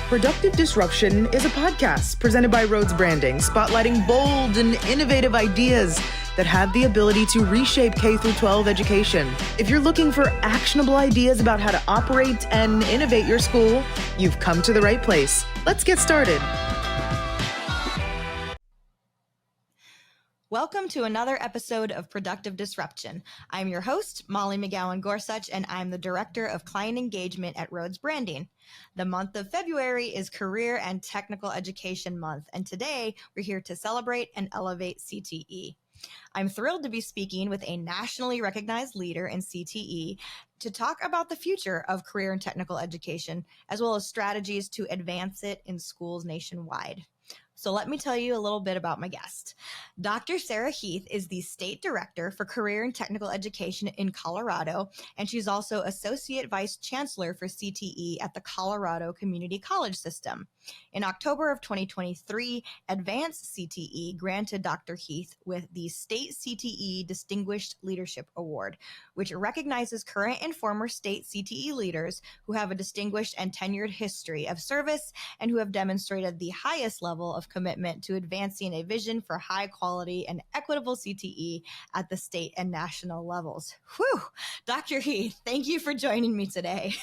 Productive Disruption is a podcast presented by Rhodes Branding, spotlighting bold and innovative ideas that have the ability to reshape K-12 education. If you're looking for actionable ideas about how to operate and innovate your school, you've come to the right place. Let's get started. Welcome to another episode of Productive Disruption. I'm your host, Molly McGowan-Gorsuch, and I'm the Director of Client Engagement at Rhodes Branding. The month of February is Career and Technical Education Month, and today we're here to celebrate and elevate CTE. I'm thrilled to be speaking with a nationally recognized leader in CTE to talk about the future of career and technical education, as well as strategies to advance it in schools nationwide. So let me tell you a little bit about my guest. Dr. Sarah Heath is the State Director for Career and Technical Education in Colorado, and she's also Associate Vice Chancellor for CTE at the Colorado Community College System. In October of 2023, Advanced CTE granted Dr. Heath with the State CTE Distinguished Leadership Award, which recognizes current and former state CTE leaders who have a distinguished and tenured history of service and who have demonstrated the highest level of commitment to advancing a vision for high quality and equitable CTE at the state and national levels. Whew! Dr. Heath, thank you for joining me today.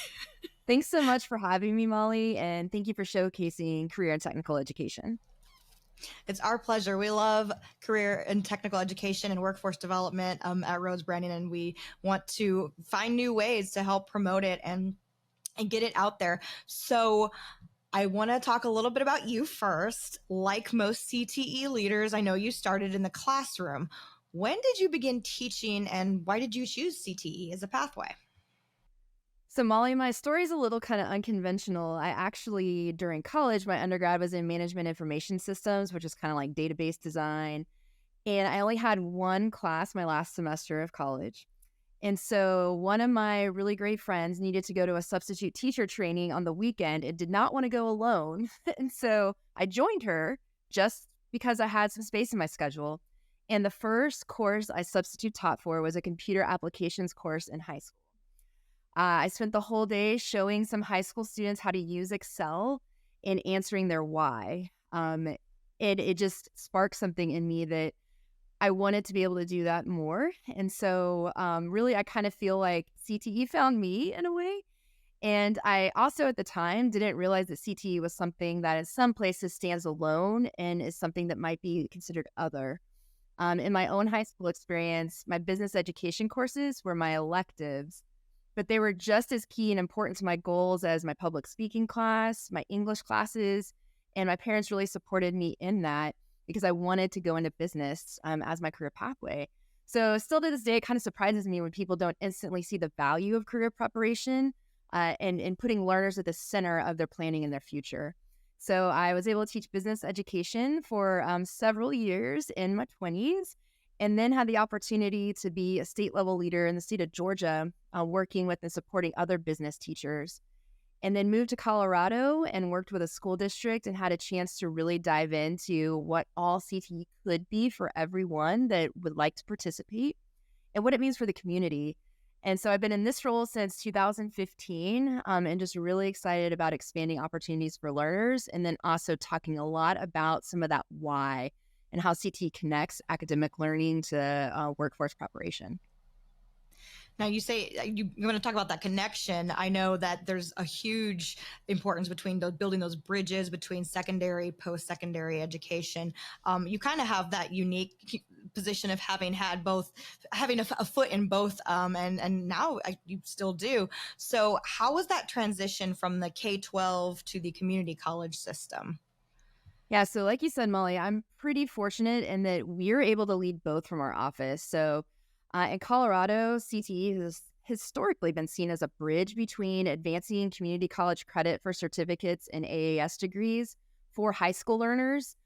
Thanks so much for having me, Molly, and thank you for showcasing career and technical education. It's our pleasure. We love career and technical education and workforce development at Rhodes Branding, and we want to find new ways to help promote it and get it out there. So I want to talk a little bit about you first. Like most CTE leaders, I know you started in the classroom. When did you begin teaching, and why did you choose CTE as a pathway? So Molly, my story is a little kind of unconventional. I actually, during college, my undergrad was in management information systems, which is kind of like database design. And I only had one class my last semester of college. And so one of my really great friends needed to go to a substitute teacher training on the weekend and did not want to go alone. And so I joined her just because I had some space in my schedule. And the first course I substitute taught for was a computer applications course in high school. I spent the whole day showing some high school students how to use Excel and answering their why. It just sparked something in me that I wanted to be able to do that more. And so really, I kind of feel like CTE found me in a way. And I also at the time didn't realize that CTE was something that in some places stands alone and is something that might be considered other. In my own high school experience, my business education courses were my electives, but they were just as key and important to my goals as my public speaking class, my English classes, and my parents really supported me in that because I wanted to go into business as my career pathway. So still to this day, it kind of surprises me when people don't instantly see the value of career preparation and putting learners at the center of their planning in their future. So I was able to teach business education for several years in my 20s, and then had the opportunity to be a state level leader in the state of Georgia, working with and supporting other business teachers. And then moved to Colorado and worked with a school district and had a chance to really dive into what all CTE could be for everyone that would like to participate and what it means for the community. And so I've been in this role since 2015 and just really excited about expanding opportunities for learners, and then also talking a lot about some of that why and how CTE connects academic learning to workforce preparation. Now, you say you want to talk about that connection. I know that there's a huge importance between building those bridges between secondary, post-secondary education. You kind of have that unique position of having a foot in both, and now you still do. So how was that transition from the K-12 to the community college system? Yeah, so like you said, Molly, I'm pretty fortunate in that we're able to lead both from our office. So in Colorado, CTE has historically been seen as a bridge between advancing community college credit for certificates and AAS degrees for high school learners.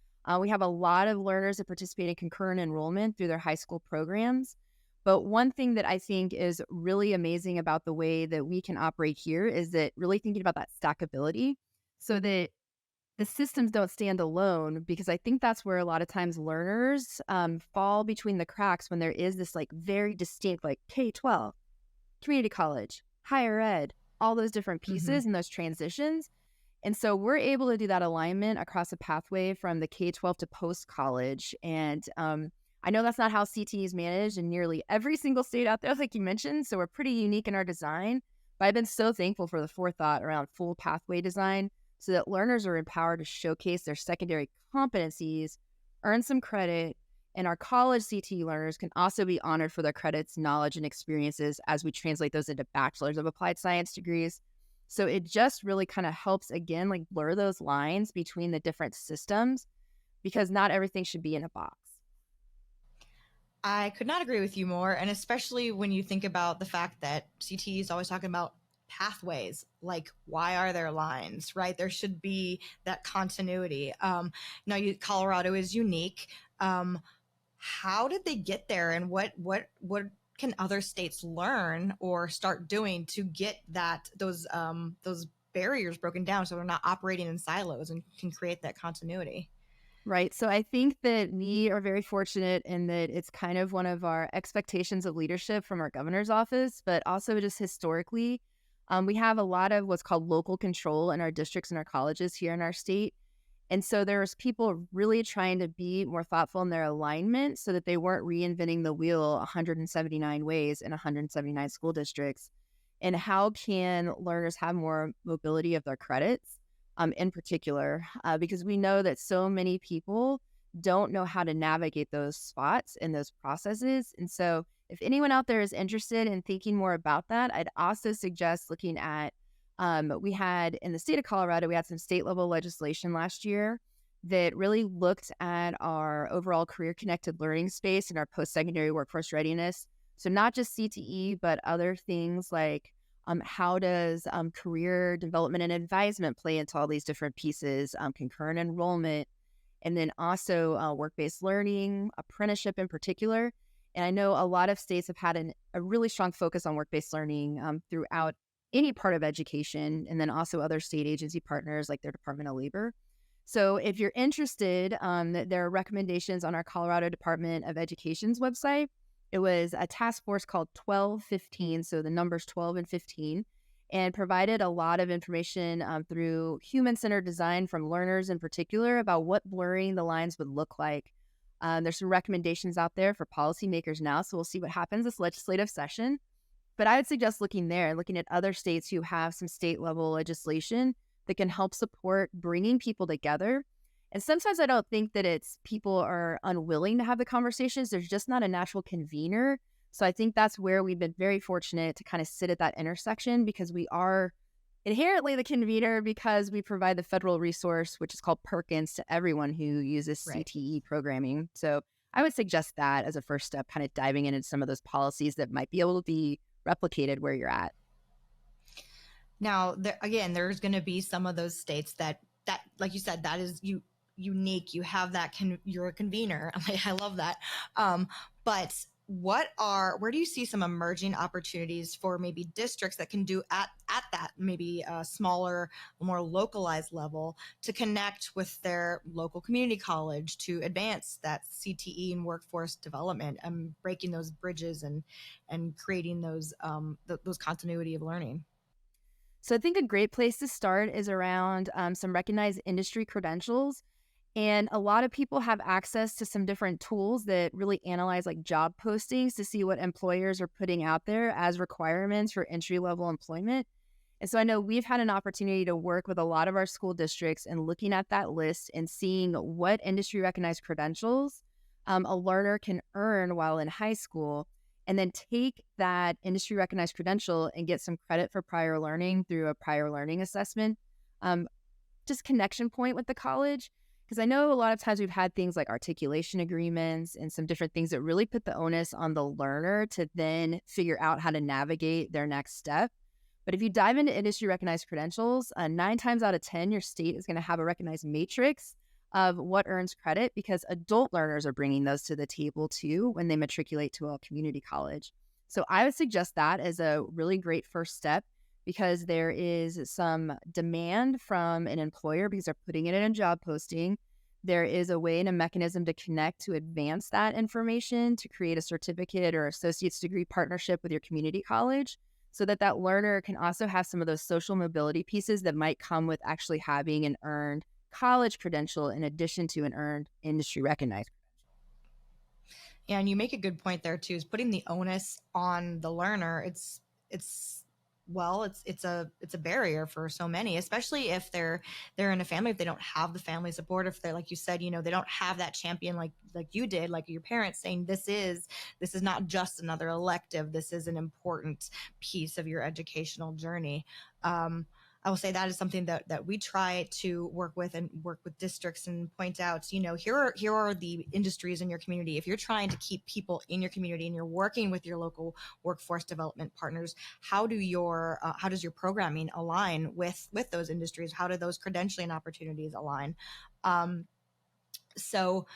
We have a lot of learners that participate in concurrent enrollment through their high school programs. But one thing that I think is really amazing about the way that we can operate here is that really thinking about that stackability so that the systems don't stand alone, because I think that's where a lot of times learners fall between the cracks when there is this like very distinct like K-12, community college, higher ed, all those different pieces and those transitions. And so we're able to do that alignment across a pathway from the K-12 to post-college. And I know that's not how CTE is managed in nearly every single state out there, like you mentioned. So we're pretty unique in our design. But I've been so thankful for the forethought around full pathway design so that learners are empowered to showcase their secondary competencies, earn some credit, and our college CTE learners can also be honored for their credits, knowledge, and experiences as we translate those into bachelors of applied science degrees. So it just really kind of helps, again, like blur those lines between the different systems because not everything should be in a box. I could not agree with you more. And especially when you think about the fact that CTE is always talking about pathways, like why are there lines, right? There should be that continuity. Now, Colorado is unique. How did they get there, and what can other states learn or start doing to get those barriers broken down so they're not operating in silos and can create that continuity? Right. So I think that we are very fortunate in that it's kind of one of our expectations of leadership from our governor's office, but also just historically, we have a lot of what's called local control in our districts and our colleges here in our state. And so there's people really trying to be more thoughtful in their alignment so that they weren't reinventing the wheel 179 ways in 179 school districts. And how can learners have more mobility of their credits? In particular, because we know that so many people don't know how to navigate those spots and those processes. And so if anyone out there is interested in thinking more about that, I'd also suggest looking at, we had in the state of Colorado, we had some state level legislation last year that really looked at our overall career connected learning space and our post-secondary workforce readiness. So not just CTE, but other things like how does career development and advisement play into all these different pieces, concurrent enrollment, and then also work-based learning, apprenticeship in particular. And I know a lot of states have had a really strong focus on work-based learning throughout any part of education, and then also other state agency partners like their Department of Labor. So if you're interested, there are recommendations on our Colorado Department of Education's website. It was a task force called 1215, so the numbers 12 and 15, and provided a lot of information through human-centered design from learners in particular about what blurring the lines would look like. There's some recommendations out there for policymakers now, so we'll see what happens this legislative session. But I would suggest looking there and looking at other states who have some state-level legislation that can help support bringing people together. And sometimes I don't think that it's people are unwilling to have the conversations. There's just not a natural convener. So I think that's where we've been very fortunate to kind of sit at that intersection because we are inherently the convener because we provide the federal resource, which is called Perkins, to everyone who uses CTE programming. So I would suggest that as a first step, kind of diving into some of those policies that might be able to be replicated where you're at. Now, there's going to be some of those states that, like you said, that is unique. You have that, you're a convener. I love that. But where do you see some emerging opportunities for maybe districts that can do at that maybe smaller, more localized level to connect with their local community college to advance that CTE and workforce development and breaking those bridges and creating those continuity of learning? So I think a great place to start is around some recognized industry credentials. And a lot of people have access to some different tools that really analyze like job postings to see what employers are putting out there as requirements for entry-level employment. And so I know we've had an opportunity to work with a lot of our school districts and looking at that list and seeing what industry recognized credentials a learner can earn while in high school, and then take that industry recognized credential and get some credit for prior learning through a prior learning assessment, just connection point with the college. Because I know a lot of times we've had things like articulation agreements and some different things that really put the onus on the learner to then figure out how to navigate their next step. But if you dive into industry recognized credentials, 9 times out of 10, your state is going to have a recognized matrix of what earns credit because adult learners are bringing those to the table too when they matriculate to a community college. So I would suggest that as a really great first step because there is some demand from an employer because they're putting it in a job posting. There is a way and a mechanism to connect to advance that information to create a certificate or associate's degree partnership with your community college. so that that learner can also have some of those social mobility pieces that might come with actually having an earned college credential in addition to an earned industry recognized. Yeah, and you make a good point there too, is putting the onus on the learner. It's well, it's a barrier for so many, especially if they're in a family, if they don't have the family support, if they're, like you said, they don't have that champion like you did, like your parents saying this is not just another elective, this is an important piece of your educational journey. I will say that is something that we try to work with districts and point out, here are the industries in your community. If you're trying to keep people in your community and you're working with your local workforce development partners, how does your programming align with those industries? How do those credentialing opportunities align? So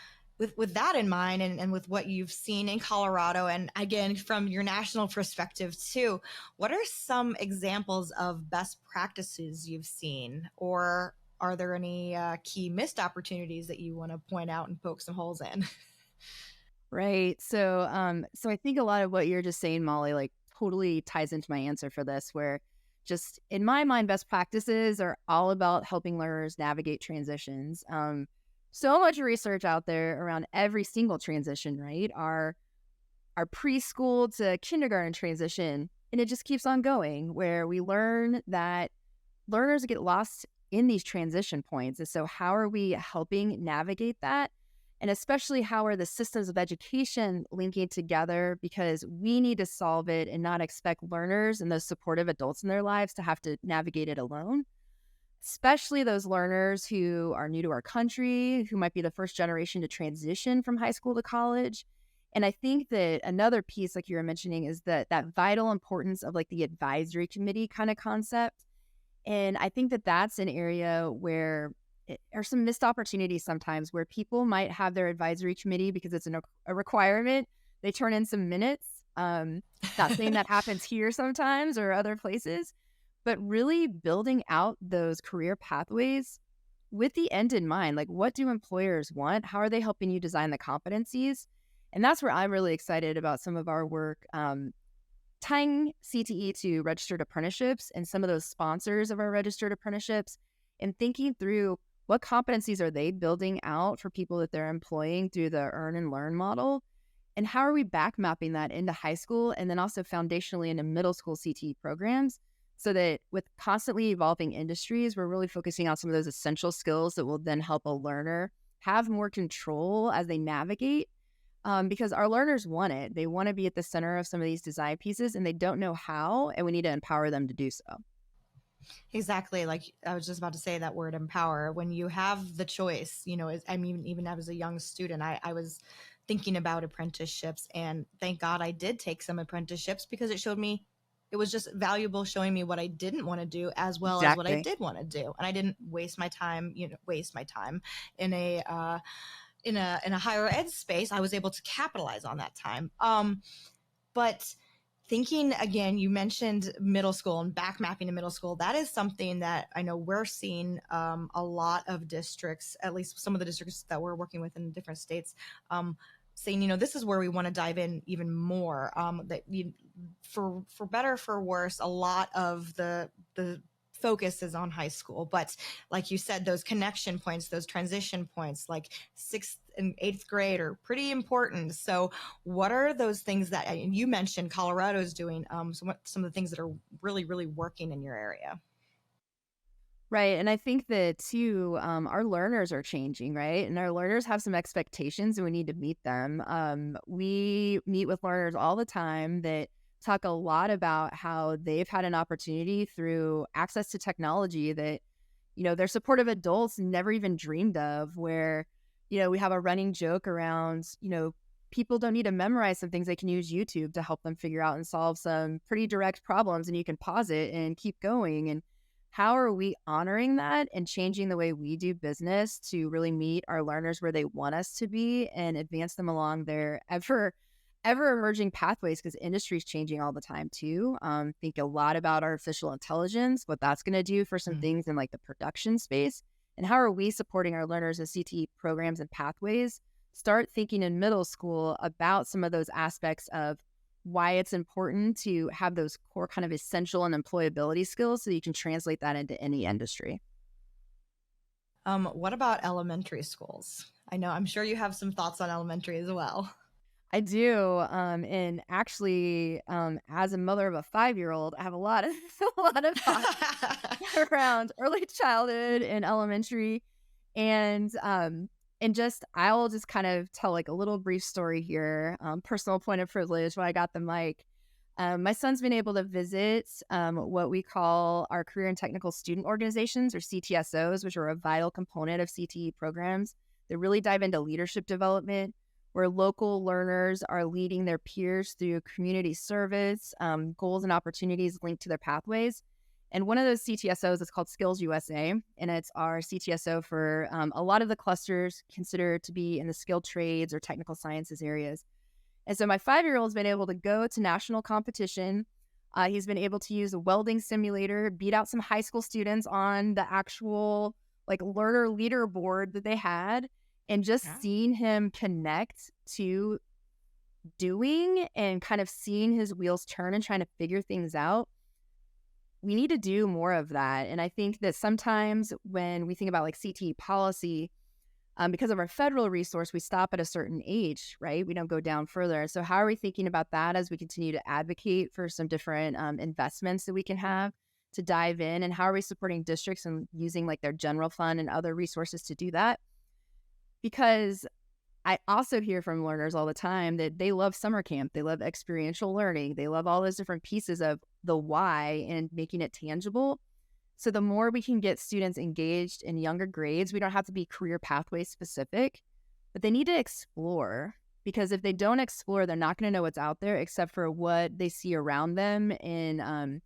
with that in mind, and with what you've seen in Colorado, and again from your national perspective too, what are some examples of best practices you've seen, or are there any key missed opportunities that you want to point out and poke some holes in? Right. So I think a lot of what you're just saying, Molly, like totally ties into my answer for this, where just in my mind, best practices are all about helping learners navigate transitions. So much research out there around every single transition, right? Our preschool to kindergarten transition, and it just keeps on going, where we learn that learners get lost in these transition points. And so how are we helping navigate that? And especially, how are the systems of education linking together? Because we need to solve it and not expect learners and those supportive adults in their lives to have to navigate it alone, especially those learners who are new to our country, who might be the first generation to transition from high school to college. And I think that another piece, like you were mentioning, is that vital importance of like the advisory committee kind of concept. And I think that that's an area where are some missed opportunities sometimes, where people might have their advisory committee because it's a requirement. They turn in some minutes. Not saying that happens here sometimes or other places, but really building out those career pathways with the end in mind. Like, what do employers want? How are they helping you design the competencies? And that's where I'm really excited about some of our work, tying CTE to registered apprenticeships and some of those sponsors of our registered apprenticeships, and thinking through what competencies are they building out for people that they're employing through the earn and learn model, and how are we back mapping that into high school and then also foundationally into middle school CTE programs, so that with constantly evolving industries, we're really focusing on some of those essential skills that will then help a learner have more control as they navigate. Because our learners want it. They want to be at the center of some of these design pieces, and they don't know how, and we need to empower them to do so. Exactly. Like I was just about to say that word, empower. When you have the choice, I mean, even as a young student, I was thinking about apprenticeships, and thank God I did take some apprenticeships, because it was just valuable, showing me what I didn't want to do as well as what I Exactly. did want to do. And I didn't waste my time in a higher ed space. I was able to capitalize on that time. But thinking again, you mentioned middle school and back mapping to middle school. That is something that I know we're seeing a lot of districts, at least some of the districts that we're working with in different states, saying, this is where we want to dive in even more. For better, for worse, a lot of the focus is on high school, but like you said, those connection points, those transition points, like 6th and 8th grade, are pretty important. So what are those things that, and you mentioned Colorado's doing, some of the things that are really, really working in your area? Right. And I think that too, our learners are changing, right? And our learners have some expectations, and we need to meet them. We meet with learners all the time that talk a lot about how they've had an opportunity through access to technology that, their supportive adults never even dreamed of, where, we have a running joke around, people don't need to memorize some things. They can use YouTube to help them figure out and solve some pretty direct problems, and you can pause it and keep going. And how are we honoring that and changing the way we do business to really meet our learners where they want us to be and advance them along their ever emerging pathways, because industry is changing all the time too. Think a lot about artificial intelligence, what that's going to do for some things in like the production space, and how are we supporting our learners in CTE programs and pathways. Start thinking in middle school about some of those aspects of why it's important to have those core kind of essential and employability skills so you can translate that into any industry. What about elementary schools? I'm sure you have some thoughts on elementary as well. I do. And actually, as a mother of a 5-year-old, I have a lot of a lot of thoughts around early childhood and elementary. And just I'll just kind of tell like a little brief story here. Personal point of privilege when I got the mic. My son's been able to visit what we call our career and technical student organizations, or CTSOs, which are a vital component of CTE programs that really dive into leadership development, where local learners are leading their peers through community service, goals and opportunities linked to their pathways. And one of those CTSOs is called Skills USA, and it's our CTSO for a lot of the clusters considered to be in the skilled trades or technical sciences areas. And so my 5-year-old's been able to go to national competition. He's been able to use a welding simulator, beat out some high school students on the actual like learner leaderboard that they had. And just seeing him connect to doing and kind of seeing his wheels turn and trying to figure things out, we need to do more of that. And I think that sometimes when we think about like CTE policy, because of our federal resource, we stop at a certain age, right? We don't go down further. So how are we thinking about that as we continue to advocate for some different investments that we can have to dive in? And how are we supporting districts and using like their general fund and other resources to do that? Because I also hear from learners all the time that they love summer camp. They love experiential learning. They love all those different pieces of the why and making it tangible. So the more we can get students engaged in younger grades, we don't have to be career pathway specific, but they need to explore, because if they don't explore, they're not going to know what's out there except for what they see around them in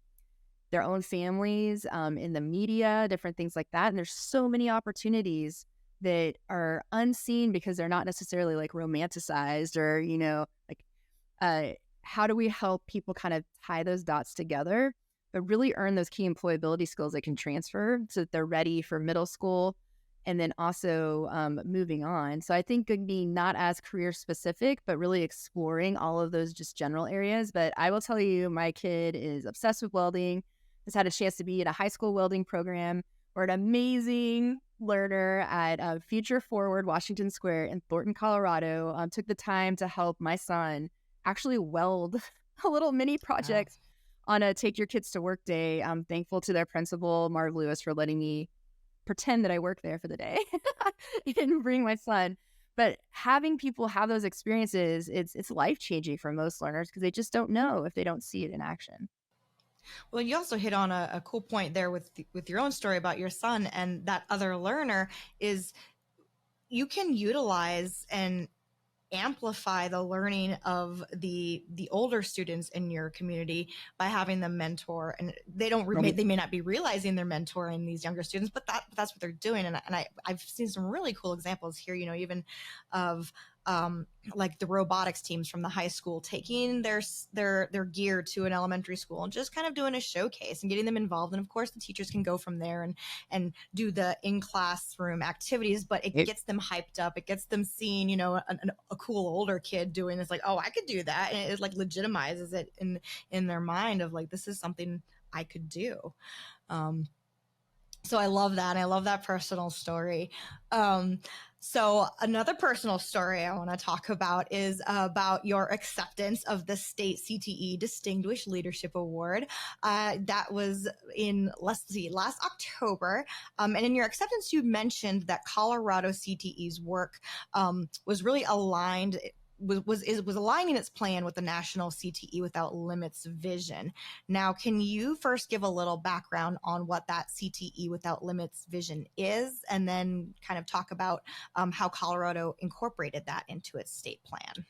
their own families, in the media, different things like that. And there's so many opportunities that are unseen because they're not necessarily like romanticized or, how do we help people kind of tie those dots together, but really earn those key employability skills they can transfer so that they're ready for middle school and then also moving on. So I think it could be not as career specific, but really exploring all of those just general areas. But I will tell you, my kid is obsessed with welding, has had a chance to be in a high school welding program. We're an amazing learner at Future Forward Washington Square in Thornton, Colorado. Took the time to help my son actually weld a little mini project on a Take Your Kids to Work day. I'm thankful to their principal, Marv Lewis, for letting me pretend that I work there for the day and bring my son. But having people have those experiences, it's life-changing for most learners because they just don't know if they don't see it in action. Well, you also hit on a cool point there with your own story about your son and that other learner is you can utilize and amplify the learning of the older students in your community by having them mentor, and they may not be realizing they're mentoring these younger students, but that's what they're doing. And I've seen some really cool examples here, even of like the robotics teams from the high school taking their gear to an elementary school and just kind of doing a showcase and getting them involved. And of course the teachers can go from there and do the in-classroom activities, but it gets them hyped up. It gets them seeing, a cool older kid doing this, like, oh, I could do that. And it like legitimizes it in their mind of like, this is something I could do. So I love that. And I love that personal story. So another personal story I want to talk about is about your acceptance of the state CTE Distinguished Leadership Award. That was in, last October. And in your acceptance, you mentioned that Colorado CTE's work was really aligned was aligning its plan with the national CTE Without Limits vision. Now, can you first give a little background on what that CTE Without Limits vision is, and then kind of talk about how Colorado incorporated that into its state plan?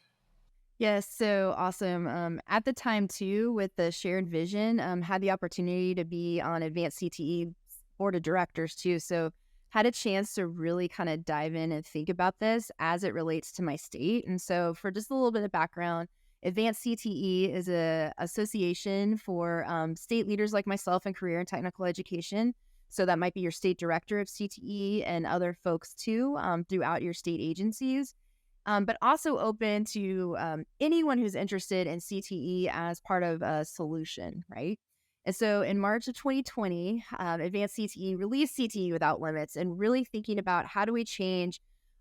Yes, so awesome. At the time, too, with the shared vision, had the opportunity to be on Advanced CTE board of directors, too. So had a chance to really kind of dive in and think about this as it relates to my state. And so for just a little bit of background, Advanced CTE is a association for state leaders like myself in career and technical education. So that might be your state director of CTE and other folks too throughout your state agencies. but also open to anyone who's interested in CTE as part of a solution, right? And so in March of 2020, Advanced CTE released CTE Without Limits, and really thinking about how do we change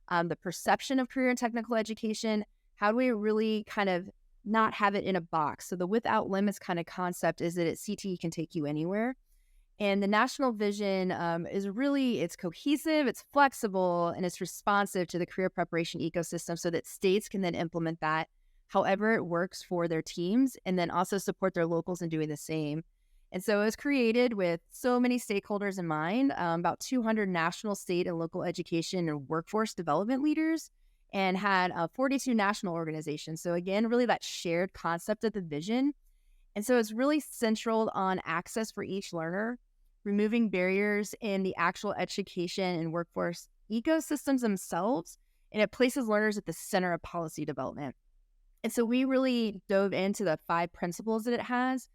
the perception of career and technical education? How do we really kind of not have it in a box? So the without limits kind of concept is that CTE can take you anywhere. And the national vision is really, it's cohesive, it's flexible, and it's responsive to the career preparation ecosystem so that states can then implement that however it works for their teams, and then also support their locals in doing the same. And so it was created with so many stakeholders in mind, about 200 national, state, and local education and workforce development leaders, and had 42 national organizations. So again, really that shared concept of the vision. And so it's really centered on access for each learner, removing barriers in the actual education and workforce ecosystems themselves, and it places learners at the center of policy development. And so we really dove into the 5 principles that it has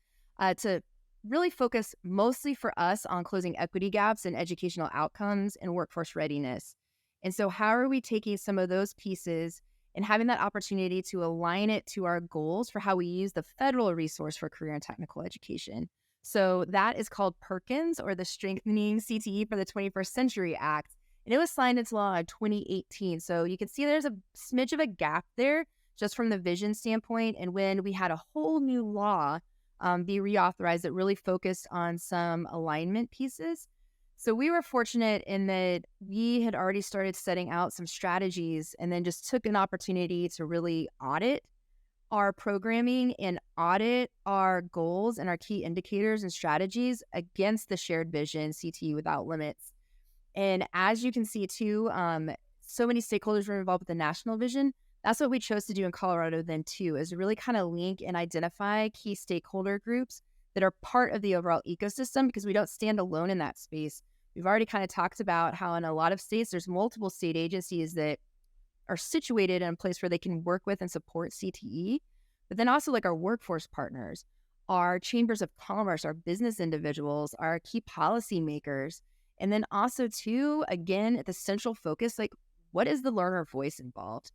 to really focus mostly for us on closing equity gaps in educational outcomes and workforce readiness. And so how are we taking some of those pieces and having that opportunity to align it to our goals for how we use the federal resource for career and technical education? So that is called Perkins, or the Strengthening CTE for the 21st Century Act. And it was signed into law in 2018. So you can see there's a smidge of a gap there just from the vision standpoint. And when we had a whole new law be reauthorized that really focused on some alignment pieces. So we were fortunate in that we had already started setting out some strategies and then just took an opportunity to really audit our programming and audit our goals and our key indicators and strategies against the shared vision, CTE Without Limits. And as you can see too, so many stakeholders were involved with the national vision. That's what we chose to do in Colorado then too, is really kind of link and identify key stakeholder groups that are part of the overall ecosystem, because we don't stand alone in that space. We've already kind of talked about how in a lot of states, there's multiple state agencies that are situated in a place where they can work with and support CTE, but then also like our workforce partners, our chambers of commerce, our business individuals, our key policymakers, and then also too, again, the central focus, like what is the learner voice involved?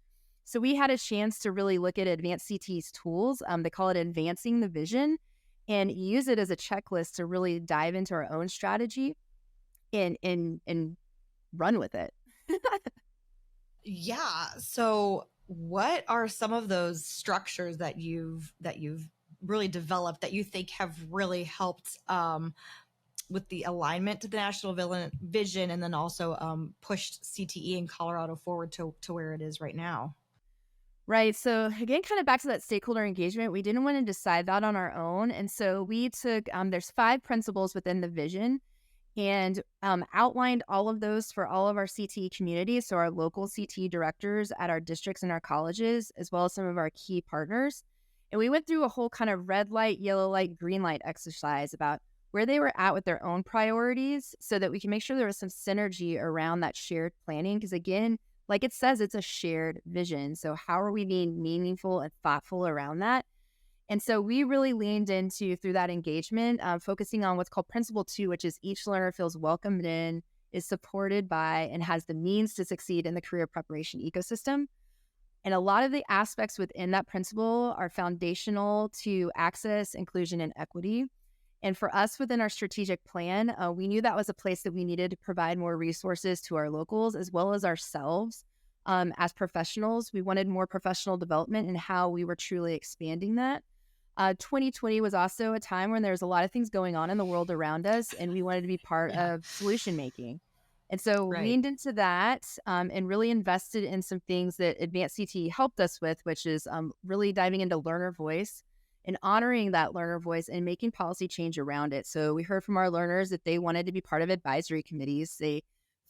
So we had a chance to really look at Advanced CTE's tools. They call it Advancing the Vision, and use it as a checklist to really dive into our own strategy and run with it. Yeah. So what are some of those structures that you've really developed that you think have really helped with the alignment to the national vision, and then also pushed CTE in Colorado forward to where it is right now? Right. So again, kind of back to that stakeholder engagement, we didn't want to decide that on our own. And so we took, there's 5 principles within the vision, and outlined all of those for all of our CTE communities. So our local CTE directors at our districts and our colleges, as well as some of our key partners. And we went through a whole kind of red light, yellow light, green light exercise about where they were at with their own priorities so that we can make sure there was some synergy around that shared planning. Because again, like it says, it's a shared vision. So how are we being meaningful and thoughtful around that? And so we really leaned into, through that engagement, focusing on what's called Principle 2, which is each learner feels welcomed in, is supported by, and has the means to succeed in the career preparation ecosystem. And a lot of the aspects within that principle are foundational to access, inclusion, and equity. And for us within our strategic plan, we knew that was a place that we needed to provide more resources to our locals as well as ourselves as professionals. We wanted more professional development in how we were truly expanding that. 2020 was also a time when there's a lot of things going on in the world around us, and we wanted to be part of solution making. And so leaned into that and really invested in some things that Advanced CTE helped us with, which is really diving into learner voice and honoring that learner voice and making policy change around it. So we heard from our learners that they wanted to be part of advisory committees. They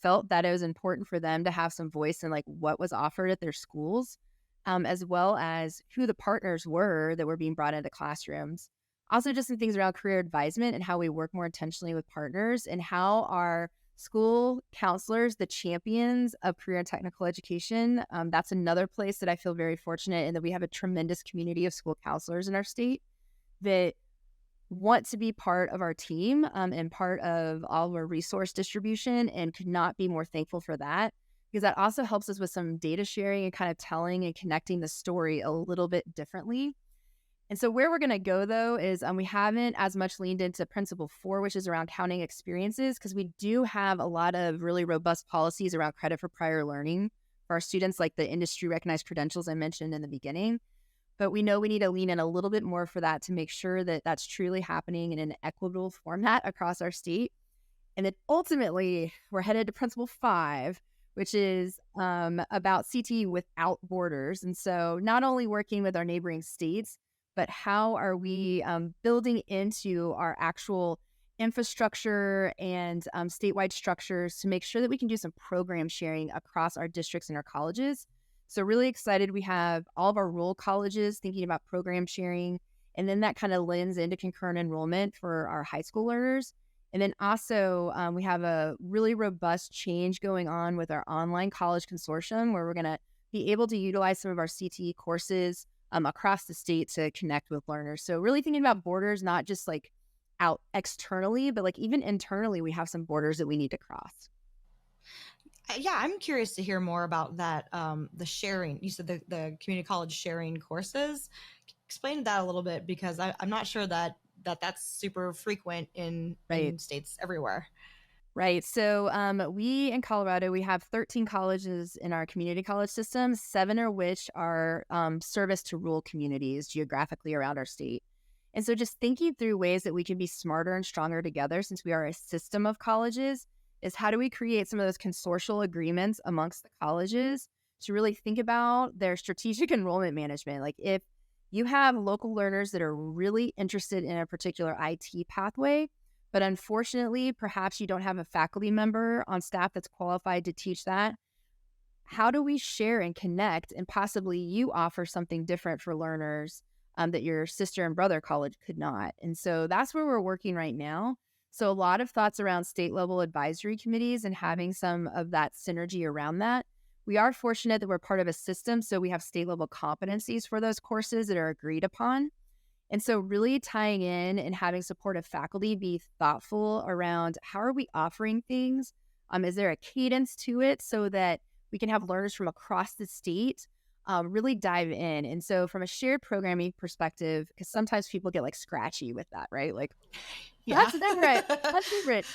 felt that it was important for them to have some voice in like what was offered at their schools, as well as who the partners were that were being brought into classrooms. Also just some things around career advisement and how we work more intentionally with partners, and how our school counselors, the champions of career and technical education. That's another place that I feel very fortunate in, that we have a tremendous community of school counselors in our state that want to be part of our team and part of all of our resource distribution, and could not be more thankful for that. because that also helps us with some data sharing and kind of telling and connecting the story a little bit differently. And so where we're going to go, though, is we haven't as much leaned into Principle 4, which is around counting experiences, because we do have a lot of really robust policies around credit for prior learning for our students, like the industry recognized credentials I mentioned in the beginning. But we know we need to lean in a little bit more for that to make sure that that's truly happening in an equitable format across our state. And then ultimately, we're headed to Principle 5, which is about CTE without borders. And so not only working with our neighboring states, but how are we building into our actual infrastructure and statewide structures to make sure that we can do some program sharing across our districts and our colleges. So really excited. We have all of our rural colleges thinking about program sharing, and then that kind of lends into concurrent enrollment for our high school learners. And then also we have a really robust change going on with our online college consortium, where we're going to be able to utilize some of our CTE courses across the state to connect with learners. So really thinking about borders, not just like out externally, but like even internally, we have some borders that we need to cross. Yeah, I'm curious to hear more about that. The sharing, you said the community college sharing courses. Explain that a little bit, because I'm not sure that's super frequent in states everywhere. Right. So we in Colorado, we have 13 colleges in our community college system, 7 of which are service to rural communities geographically around our state. And so just thinking through ways that we can be smarter and stronger together, since we are a system of colleges, is how do we create some of those consortial agreements amongst the colleges to really think about their strategic enrollment management. Like if you have local learners that are really interested in a particular IT pathway, but unfortunately, perhaps you don't have a faculty member on staff that's qualified to teach that, how do we share and connect, and possibly you offer something different for learners that your sister and brother college could not? And so that's where we're working right now. So a lot of thoughts around state level advisory committees and having some of that synergy around that. We are fortunate that we're part of a system, so we have state level competencies for those courses that are agreed upon. And so really tying in and having supportive faculty be thoughtful around how are we offering things? Is there a cadence to it so that we can have learners from across the state really dive in? And so from a shared programming perspective, because sometimes people get like scratchy with that, right? Like, that's different. That's different.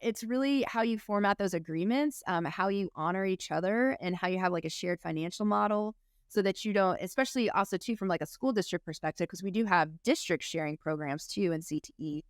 It's really how you format those agreements, how you honor each other, and how you have like a shared financial model, so that you don't, especially also too from like a school district perspective, because we do have district sharing programs too in CTE.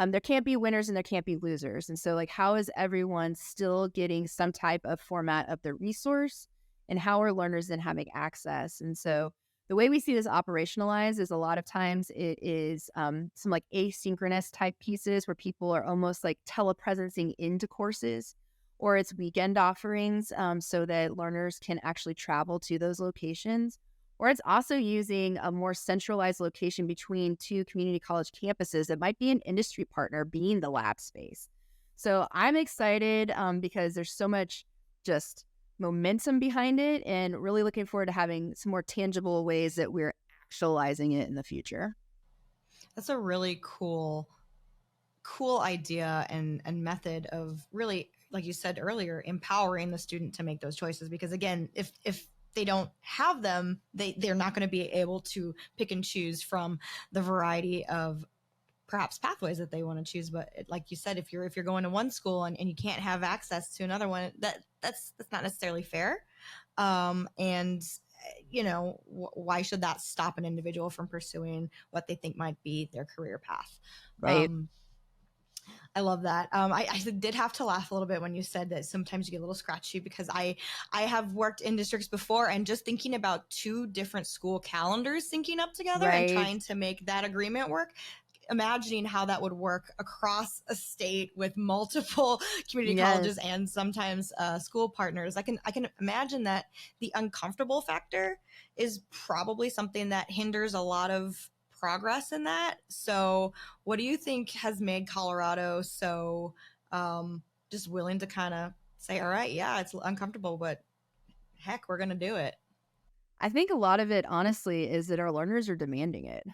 There can't be winners and there can't be losers. And so like, how is everyone still getting some type of format of the resource, and how are learners then having access? And so the way we see this operationalized is a lot of times it is some like asynchronous type pieces where people are almost like telepresencing into courses, or it's weekend offerings so that learners can actually travel to those locations. Or it's also using a more centralized location between 2 community college campuses that might be an industry partner being the lab space. So I'm excited because there's so much just momentum behind it, and really looking forward to having some more tangible ways that we're actualizing it in the future. That's a really cool idea and method of really, like you said earlier, empowering the student to make those choices. Because again, if they don't have them, they're not going to be able to pick and choose from the variety of perhaps pathways that they want to choose. But like you said, if you're going to one school and you can't have access to another one, that's not necessarily fair. And why should that stop an individual from pursuing what they think might be their career path? Right. I love that. I did have to laugh a little bit when you said that sometimes you get a little scratchy, because I have worked in districts before, and just thinking about 2 different school calendars syncing up together and trying to make that agreement work. Imagining how that would work across a state with multiple community colleges and sometimes school partners. I can imagine that the uncomfortable factor is probably something that hinders a lot of progress in that. So what do you think has made Colorado so just willing to kind of say, all right, yeah, it's uncomfortable, but heck, we're going to do it? I think a lot of it, honestly, is that our learners are demanding it.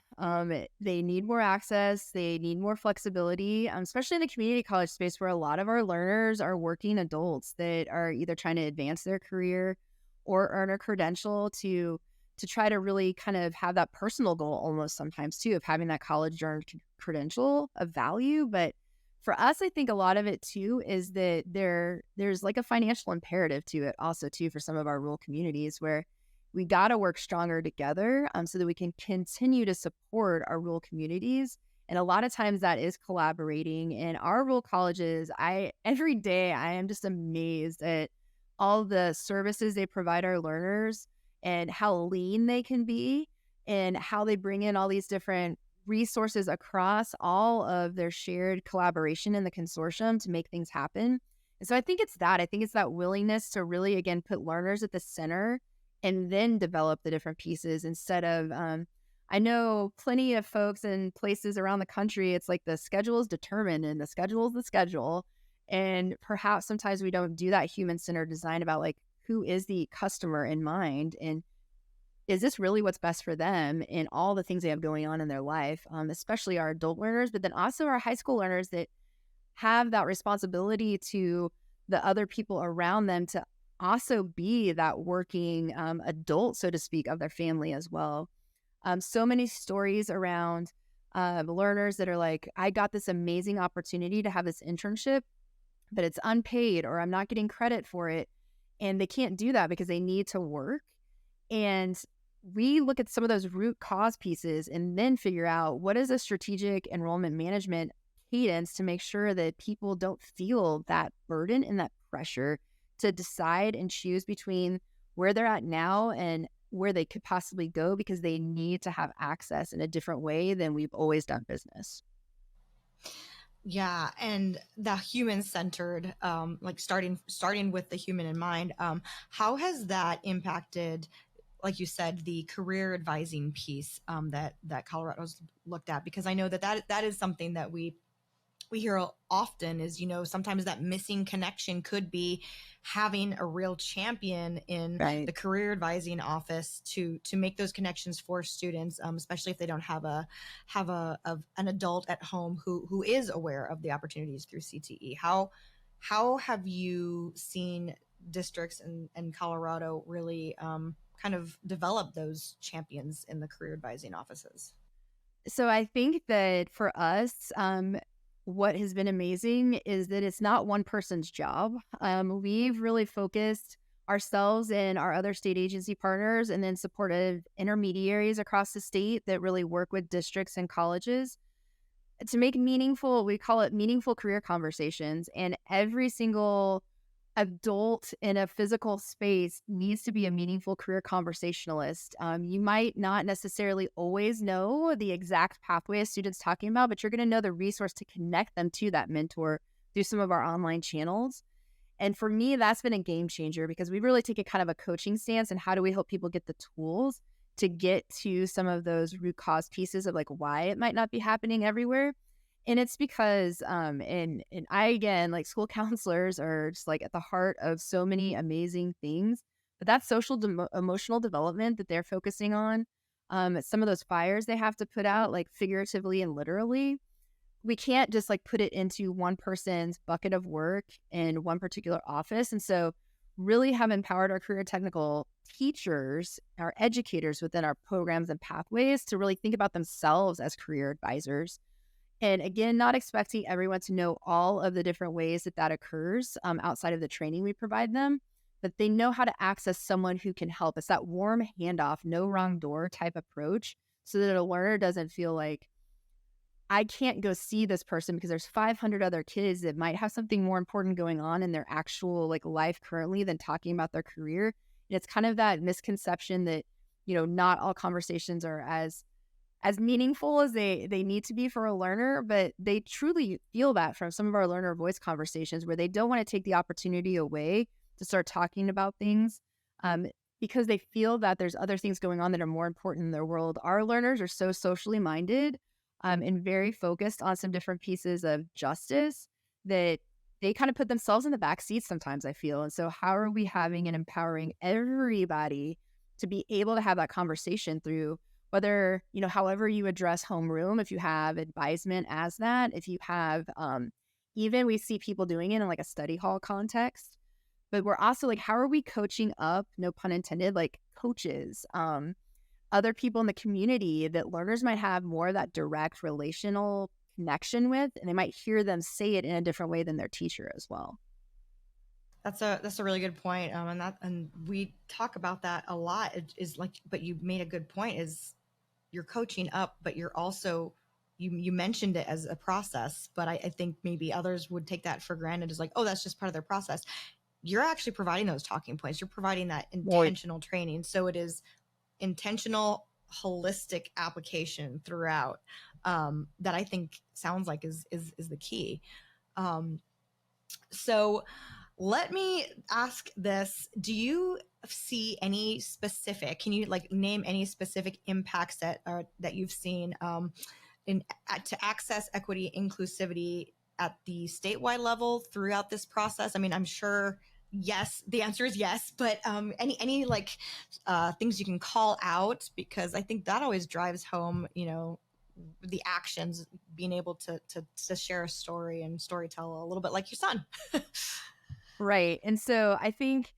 They need more access. They need more flexibility, especially in the community college space where a lot of our learners are working adults that are either trying to advance their career or earn a credential to try to really kind of have that personal goal almost sometimes too of having that college earned credential of value. But for us, I think a lot of it too is that there's like a financial imperative to it also too for some of our rural communities where we got to work stronger together so that we can continue to support our rural communities. And a lot of times that is collaborating. And our rural colleges, every day I am just amazed at all the services they provide our learners and how lean they can be and how they bring in all these different resources across all of their shared collaboration in the consortium to make things happen. And so I think it's that. I think it's that willingness to really, again, put learners at the center and then develop the different pieces instead of, I know plenty of folks in places around the country, it's like the schedule is determined and the schedule is the schedule. And perhaps sometimes we don't do that human-centered design about like, who is the customer in mind? And is this really what's best for them and all the things they have going on in their life, especially our adult learners, but then also our high school learners that have that responsibility to the other people around them to also be that working adult, so to speak, of their family as well. So many stories around learners that are like, I got this amazing opportunity to have this internship, but it's unpaid or I'm not getting credit for it. And they can't do that because they need to work. And we look at some of those root cause pieces and then figure out what is a strategic enrollment management cadence to make sure that people don't feel that burden and that pressure to decide and choose between where they're at now and where they could possibly go because they need to have access in a different way than we've always done business. Yeah, and the human-centered, like starting with the human in mind, how has that impacted, like you said, the career advising piece that Colorado's looked at? Because I know that is something that we hear often is, sometimes that missing connection could be having a real champion in Right. the career advising office to make those connections for students, especially if they don't have an adult at home who is aware of the opportunities through CTE. How have you seen districts in Colorado really kind of develop those champions in the career advising offices? So I think that for us, what has been amazing is that it's not one person's job. We've really focused ourselves and our other state agency partners and then supportive intermediaries across the state that really work with districts and colleges to make meaningful, we call it meaningful career conversations. And every single adult in a physical space needs to be a meaningful career conversationalist. You might not necessarily always know the exact pathway a student's talking about, but you're going to know the resource to connect them to that mentor through some of our online channels. And for me, that's been a game changer because we really take a kind of a coaching stance and how do we help people get the tools to get to some of those root cause pieces of like why it might not be happening everywhere. And it's because, and I, again, like school counselors are just like at the heart of so many amazing things, but that social emotional development that they're focusing on, some of those fires they have to put out, like figuratively and literally, we can't just like put it into one person's bucket of work in one particular office. And so really have empowered our career technical teachers, our educators within our programs and pathways to really think about themselves as career advisors. And again, not expecting everyone to know all of the different ways that occurs outside of the training we provide them, but they know how to access someone who can help. It's that warm handoff, no wrong door type approach so that a learner doesn't feel like, I can't go see this person because there's 500 other kids that might have something more important going on in their actual like life currently than talking about their career. And it's kind of that misconception that, not all conversations are as meaningful as they need to be for a learner, but they truly feel that from some of our learner voice conversations where they don't want to take the opportunity away to start talking about things because they feel that there's other things going on that are more important in their world. Our learners are so socially minded and very focused on some different pieces of justice that they kind of put themselves in the back seat sometimes, I feel. And so how are we having and empowering everybody to be able to have that conversation through whether, however you address homeroom, if you have advisement as that, if you have, even we see people doing it in like a study hall context, but we're also like, how are we coaching up, no pun intended, like coaches, other people in the community that learners might have more of that direct relational connection with, and they might hear them say it in a different way than their teacher as well. That's a really good point. And we talk about that a lot. It is like, but you made a good point, is you're coaching up, but you're also, you mentioned it as a process, but I think maybe others would take that for granted as like, oh, that's just part of their process. You're actually providing those talking points. You're providing that intentional training. So it is intentional, holistic application throughout, that I think sounds like is the key. So let me ask this. Do you see any specific, can you like name any specific impacts that you've seen to access, equity, inclusivity at the statewide level throughout this process? I mean, I'm sure yes, the answer is yes, but any like things you can call out, because I think that always drives home, the actions, being able to share a story and storytell a little bit like your son. Right. And so I think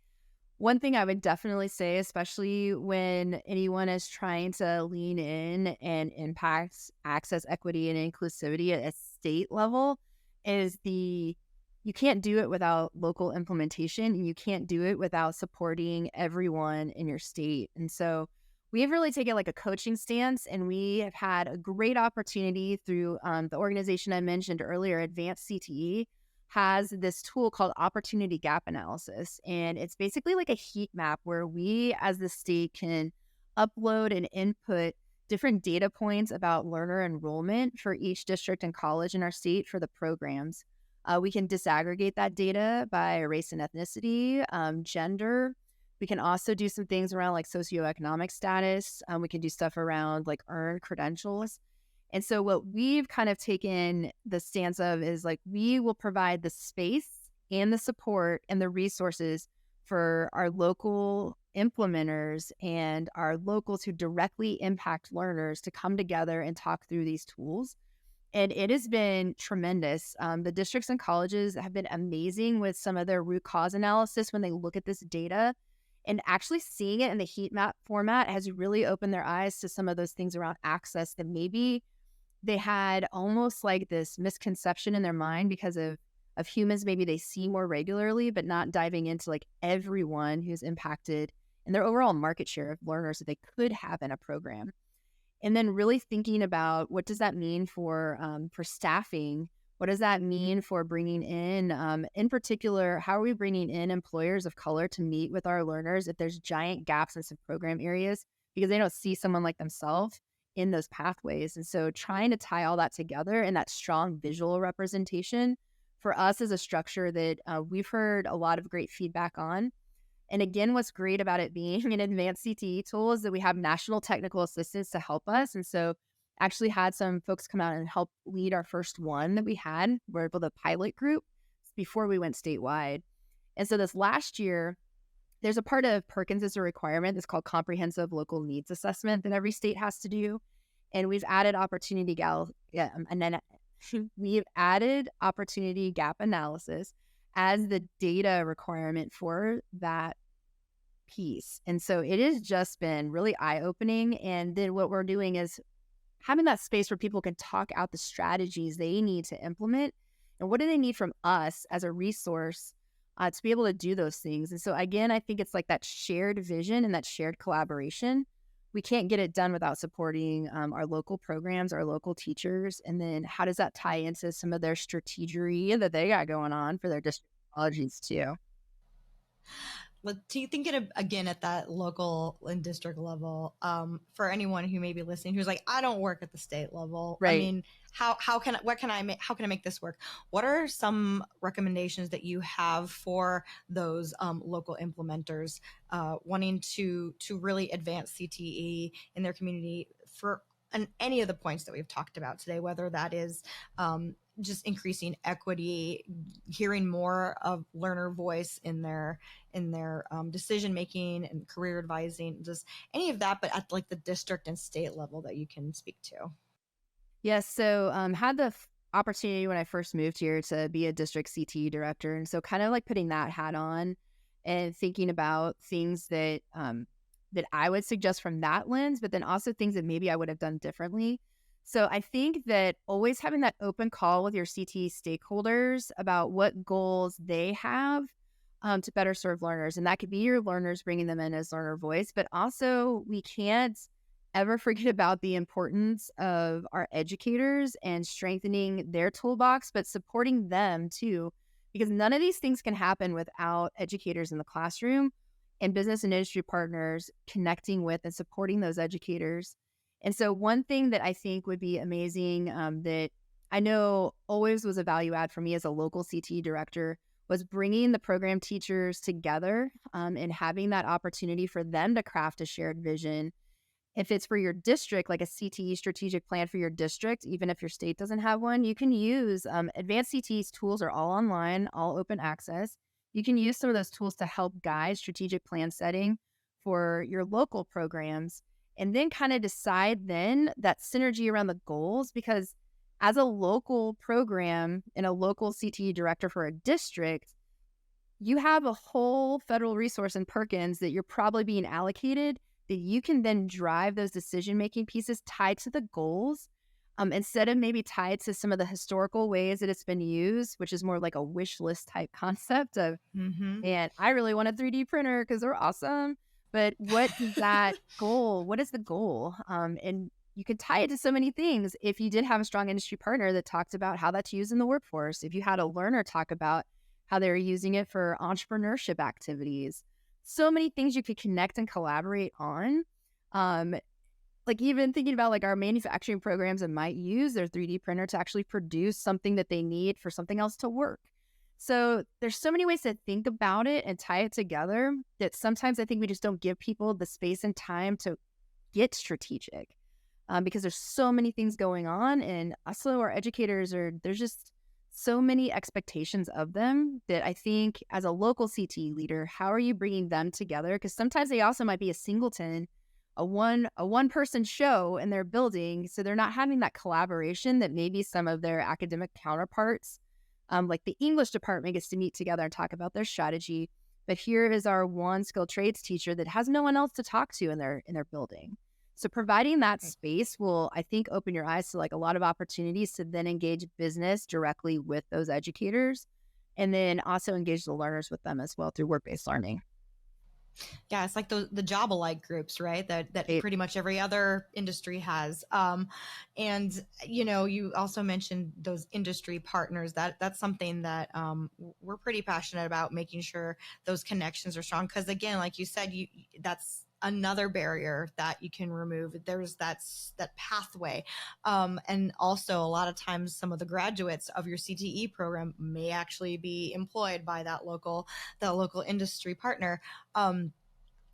one thing I would definitely say, especially when anyone is trying to lean in and impact access, equity, and inclusivity at a state level, is you can't do it without local implementation, and you can't do it without supporting everyone in your state. And so we've really taken like a coaching stance, and we have had a great opportunity through the organization I mentioned earlier, Advanced CTE, has this tool called opportunity gap analysis. And it's basically like a heat map where we as the state can upload and input different data points about learner enrollment for each district and college in our state for the programs. We can disaggregate that data by race and ethnicity, gender. We can also do some things around like socioeconomic status. We can do stuff around like earned credentials. And so what we've kind of taken the stance of is like, we will provide the space and the support and the resources for our local implementers and our locals who directly impact learners to come together and talk through these tools. And it has been tremendous. The districts and colleges have been amazing with some of their root cause analysis when they look at this data, and actually seeing it in the heat map format has really opened their eyes to some of those things around access that maybe they had almost like this misconception in their mind because of humans maybe they see more regularly, but not diving into like everyone who's impacted and their overall market share of learners that they could have in a program. And then really thinking about what does that mean for staffing? What does that mean for bringing in particular, how are we bringing in employers of color to meet with our learners if there's giant gaps in some program areas because they don't see someone like themselves in those pathways? And so trying to tie all that together in that strong visual representation for us is a structure that we've heard a lot of great feedback on. And again, what's great about it being an advanced CTE tool is that we have national technical assistance to help us. And so actually had some folks come out and help lead our first one that we had. We're able to pilot group before we went statewide. And so this last year, there's a part of Perkins as a requirement that's called comprehensive local needs assessment that every state has to do. And we've added opportunity gap analysis as the data requirement for that piece. And so it has just been really eye-opening. And then what we're doing is having that space where people can talk out the strategies they need to implement and what do they need from us as a resource to be able to do those things. And so again, I think it's like that shared vision and that shared collaboration. We can't get it done without supporting our local programs, our local teachers. And then how does that tie into some of their strategery that they got going on for their district colleges too? Do you think it again at that local and district level, for anyone who may be listening who's like, I don't work at the state level. Right. I mean, how can I make this work? What are some recommendations that you have for those local implementers wanting to really advance CTE in their community? For on any of the points that we've talked about today, whether that is just increasing equity, hearing more of learner voice in their decision making and career advising, just any of that, but at like the district and state level that you can speak to. Yes. So had the opportunity when I first moved here to be a district CTE director. And so kind of like putting that hat on and thinking about things that that I would suggest from that lens, but then also things that maybe I would have done differently. So I think that always having that open call with your CTE stakeholders about what goals they have to better serve learners. And that could be your learners, bringing them in as learner voice, but also we can't ever forget about the importance of our educators and strengthening their toolbox, but supporting them too, because none of these things can happen without educators in the classroom and business and industry partners connecting with and supporting those educators. And so one thing that I think would be amazing that I know always was a value add for me as a local CTE director was bringing the program teachers together and having that opportunity for them to craft a shared vision. If it's for your district, like a CTE strategic plan for your district, even if your state doesn't have one, you can use advanced CTE's tools are all online, all open access. You can use some of those tools to help guide strategic plan setting for your local programs and then kind of decide then that synergy around the goals, because as a local program and a local CTE director for a district, you have a whole federal resource in Perkins that you're probably being allocated that you can then drive those decision-making pieces tied to the goals instead of maybe tied to some of the historical ways that it's been used, which is more like a wish list type concept of, and I really want a 3D printer because they're awesome. But what is that goal? What is the goal? And you could tie it to so many things. If you did have a strong industry partner that talked about how that's used in the workforce, if you had a learner talk about how they're using it for entrepreneurship activities, so many things you could connect and collaborate on. Like even thinking about like our manufacturing programs that might use their 3D printer to actually produce something that they need for something else to work. So there's so many ways to think about it and tie it together that sometimes I think we just don't give people the space and time to get strategic because there's so many things going on. And also our educators there's just so many expectations of them that I think as a local CTE leader, how are you bringing them together? Because sometimes they also might be a singleton, a one person show in their building. So they're not having that collaboration that maybe some of their academic counterparts, like the English department gets to meet together and talk about their strategy. But here is our one skilled trades teacher that has no one else to talk to in their building. So providing that space will, I think, open your eyes to like a lot of opportunities to then engage business directly with those educators and then also engage the learners with them as well through work-based learning. Yeah, it's like the job alike groups, right? That pretty much every other industry has. And you also mentioned those industry partners. That's something that we're pretty passionate about, making sure those connections are strong. Because again, like you said, that's another barrier that you can remove. There's that pathway. And also a lot of times some of the graduates of your CTE program may actually be employed by that local industry partner.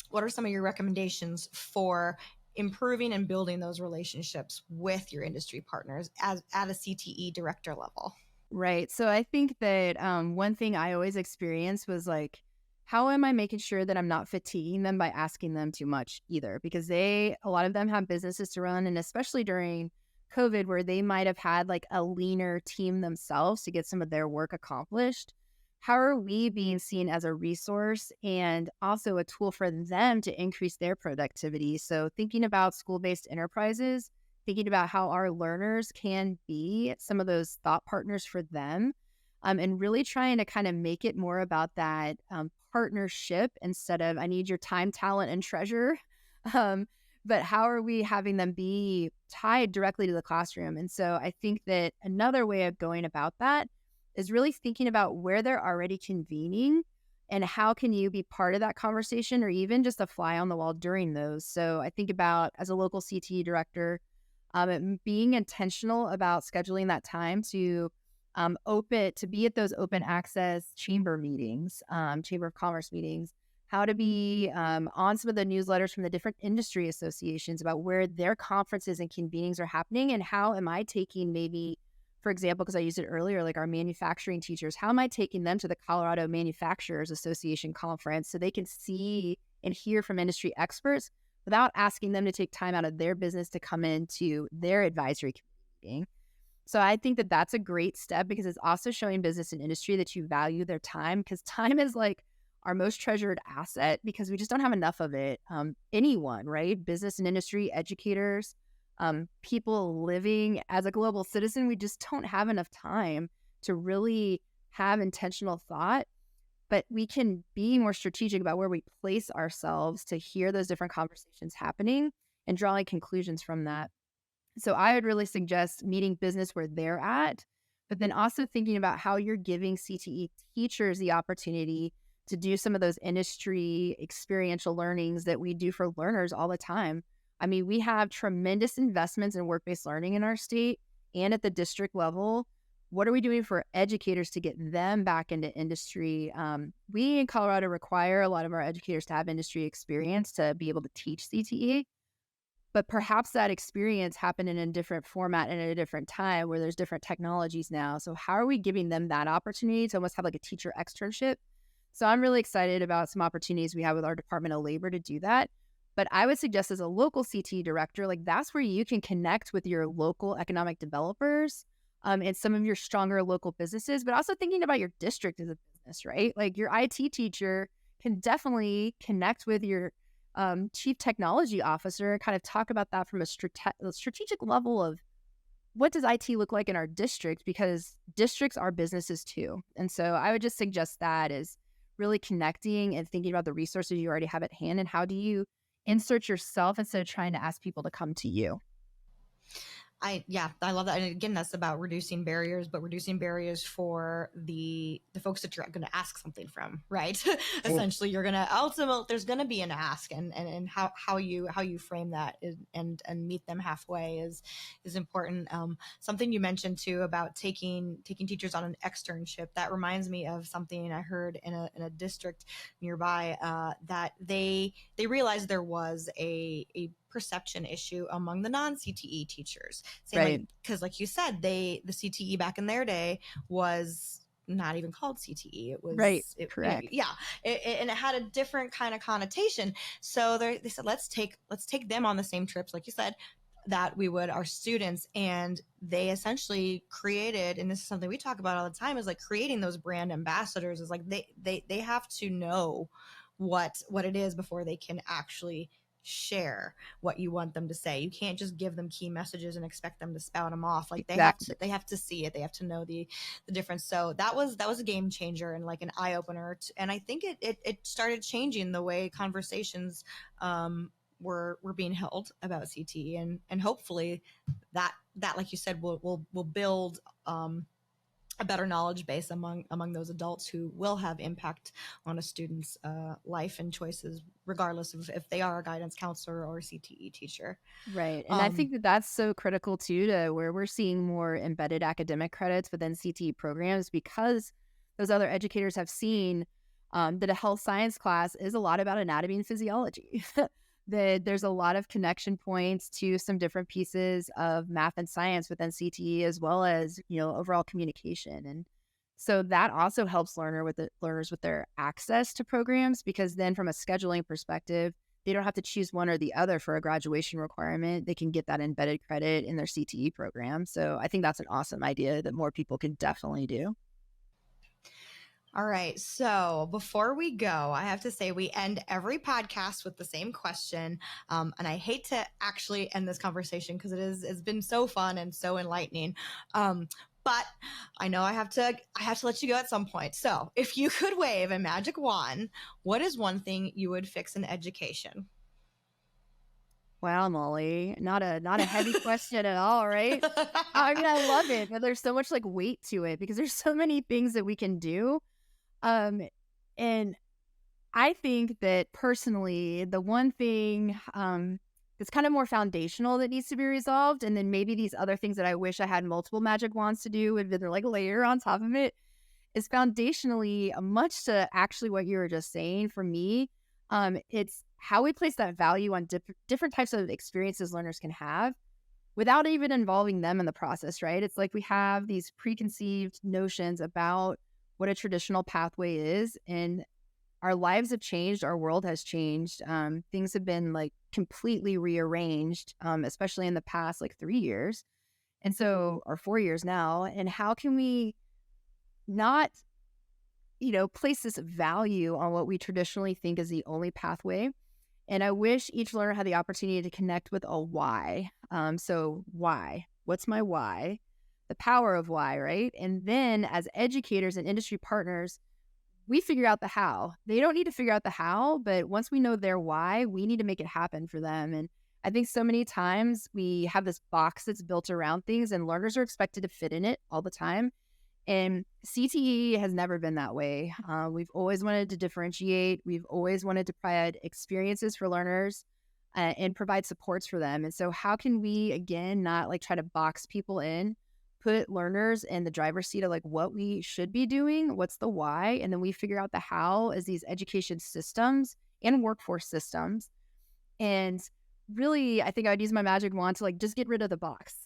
What are some of your recommendations for improving and building those relationships with your industry partners at a CTE director level? Right. So I think that one thing I always experienced was like, how am I making sure that I'm not fatiguing them by asking them too much either? Because a lot of them have businesses to run, and especially during COVID, where they might have had like a leaner team themselves to get some of their work accomplished. How are we being seen as a resource and also a tool for them to increase their productivity? So thinking about school-based enterprises, thinking about how our learners can be some of those thought partners for them, and really trying to kind of make it more about that partnership instead of I need your time, talent, and treasure. But how are we having them be tied directly to the classroom? And so I think that another way of going about that is really thinking about where they're already convening and how can you be part of that conversation or even just a fly on the wall during those. So I think about as a local CTE director, being intentional about scheduling that time to be at those open access chamber meetings, chamber of commerce meetings, how to be on some of the newsletters from the different industry associations about where their conferences and convenings are happening, and how am I taking maybe, for example, because I used it earlier, like our manufacturing teachers, how am I taking them to the Colorado Manufacturers Association conference so they can see and hear from industry experts without asking them to take time out of their business to come into their advisory committee meeting. So I think that that's a great step, because it's also showing business and industry that you value their time, because time is like our most treasured asset, because we just don't have enough of it. Anyone, right? Business and industry, educators, people living as a global citizen, we just don't have enough time to really have intentional thought. But we can be more strategic about where we place ourselves to hear those different conversations happening and drawing conclusions from that. So I would really suggest meeting business where they're at, but then also thinking about how you're giving CTE teachers the opportunity to do some of those industry experiential learnings that we do for learners all the time. I mean, we have tremendous investments in work-based learning in our state and at the district level. What are we doing for educators to get them back into industry? We in Colorado require a lot of our educators to have industry experience to be able to teach CTE. But perhaps that experience happened in a different format and at a different time where there's different technologies now. So how are we giving them that opportunity to almost have like a teacher externship? So I'm really excited about some opportunities we have with our Department of Labor to do that. But I would suggest, as a local CTE director, like that's where you can connect with your local economic developers and some of your stronger local businesses, but also thinking about your district as a business, right? Like your IT teacher can definitely connect with your chief technology officer and kind of talk about that from a strategic level of what does IT look like in our district, because districts are businesses too. And so I would just suggest that is really connecting and thinking about the resources you already have at hand and how do you insert yourself instead of trying to ask people to come to you. I love that. And again, that's about reducing barriers, but reducing barriers for the folks that you're going to ask something from, right? Essentially, you're going to ultimately, there's going to be an ask, and how you frame that and meet them halfway is important. Something you mentioned too about taking teachers on an externship, that reminds me of something I heard in a district nearby, that they realized there was a perception issue among the non-CTE teachers, saying, Right. because like you said, the CTE back in their day was not even called CTE. It was Right. Correct. And it had a different kind of connotation. So they said, let's take them on the same trips, like you said, that we would our students. And they essentially created, and this is something we talk about all the time, is like creating those brand ambassadors. Is like they have to know what it is before they can actually share what you want them to say. You can't just give them key messages and expect them to spout them off. Like Exactly. they have to see it. They have to know the difference. So that was a game changer and like an eye opener. And I think it started changing the way conversations were being held about CTE, and hopefully that like you said will build a better knowledge base among those adults who will have impact on a student's life and choices, regardless of if they are a guidance counselor or a CTE teacher. Right. And I think that that's so critical too, to where we're seeing more embedded academic credits within CTE programs, because those other educators have seen that a health science class is a lot about anatomy and physiology. That there's a lot of connection points to some different pieces of math and science within CTE, as well as, overall communication. And so that also helps learners with their access to programs, because then from a scheduling perspective, they don't have to choose one or the other for a graduation requirement. They can get that embedded credit in their CTE program. So I think that's an awesome idea that more people can definitely do. All right. So before we go, I have to say we end every podcast with the same question. And I hate to actually end this conversation because it's been so fun and so enlightening. But I know I have to let you go at some point. So if you could wave a magic wand, what is one thing you would fix in education? Wow, Molly, not a heavy question at all, right? I mean, I love it, but there's so much like weight to it because there's so many things that we can do. And I think that personally, the one thing that's kind of more foundational that needs to be resolved, and then maybe these other things that I wish I had multiple magic wands to do would be like layer on top of it, is foundationally much to actually what you were just saying. For me, It's how we place that value on different types of experiences learners can have without even involving them in the process, right? It's like we have these preconceived notions about what a traditional pathway is, and our lives have changed, our world has changed. Things have been like completely rearranged, especially in the past like 3 years. And so, or 4 years now. And how can we not, place this value on what we traditionally think is the only pathway? And I wish each learner had the opportunity to connect with a why. So why? What's my why? The power of why, right? And then as educators and industry partners, we figure out the how. They don't need to figure out the how, but once we know their why, we need to make it happen for them. And I think so many times we have this box that's built around things and learners are expected to fit in it all the time. And CTE has never been that way. We've always wanted to differentiate. We've always wanted to provide experiences for learners and provide supports for them. And so how can we, again, not like try to box people in, put learners in the driver's seat of like what we should be doing, what's the why, and then we figure out the how as these education systems and workforce systems. And really, I think I would use my magic wand to like just get rid of the box.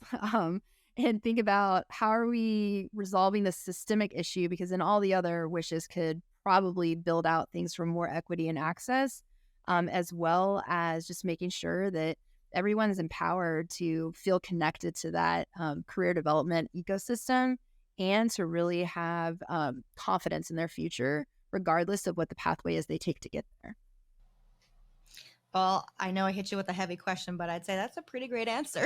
And think about how are we resolving the systemic issue, because then all the other wishes could probably build out things for more equity and access, as well as just making sure that everyone's empowered to feel connected to that career development ecosystem and to really have confidence in their future, regardless of what the pathway is they take to get there. Well, I know I hit you with a heavy question, but I'd say that's a pretty great answer.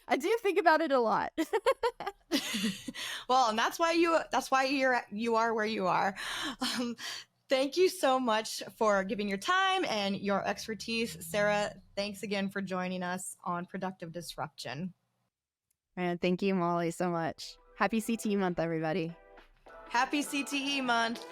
I do think about it a lot. Well, and that's why you are where you are. Thank you so much for giving your time and your expertise. Sarah, thanks again for joining us on Productive Disruption. And thank you, Molly, so much. Happy CTE month, everybody. Happy CTE month.